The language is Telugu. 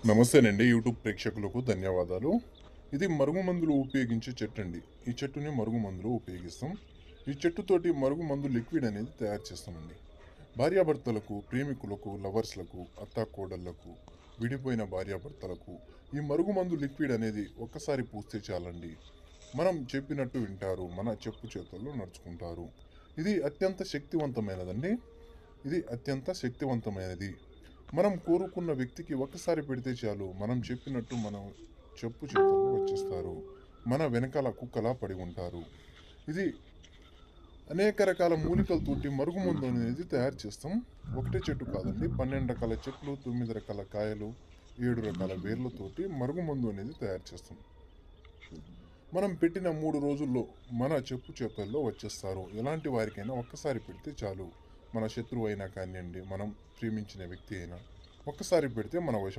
నమస్తేనండి యూట్యూబ్ ప్రేక్షకులకు ధన్యవాదాలు. ఇది మరుగుమందులు ఉపయోగించే చెట్టండి. ఈ చెట్టుని మరుగుమందులో ఉపయోగిస్తాం. ఈ చెట్టుతోటి మరుగుమందు లిక్విడ్ అనేది తయారు చేస్తామండి. భార్యాభర్తలకు, ప్రేమికులకు, లవర్స్‌లకు, అత్తాకోడళ్ళకు, విడిపోయిన భార్యాభర్తలకు ఈ మరుగుమందు లిక్విడ్ అనేది ఒక్కసారి పూస్తే చాలండి. మనం చెప్పినట్టు వింటారు. మన చెప్పు చేతుల్లో నడుచుకుంటారు. ఇది అత్యంత శక్తివంతమైనదండి. ఇది అత్యంత శక్తివంతమైనది. మనం కోరుకున్న వ్యక్తికి ఒక్కసారి పెడితే చాలు. మనం చెప్పినట్టు మనం చెప్పు చేతుల్లో వచ్చేస్తారు. మన వెనకాల కుక్కలా పడి ఉంటారు. ఇది అనేక రకాల మూలికలతోటి మరుగుమందు అనేది తయారు చేస్తాం. ఒకటే చెట్టు కాదండి. 12 రకాల చెట్లు, 9 రకాల కాయలు, 7 రకాల వేర్లతోటి మరుగుమందు అనేది తయారు చేస్తాం. మనం పెట్టిన 3 రోజుల్లో మన చెప్పు చేతుల్లో వచ్చేస్తారు. ఎలాంటి వారికైనా ఒక్కసారి పెడితే చాలు. మన శత్రువు అయినా కానియండి, మనం ప్రేమించిన వ్యక్తి అయినా ఒక్కసారి పెడితే మన వశం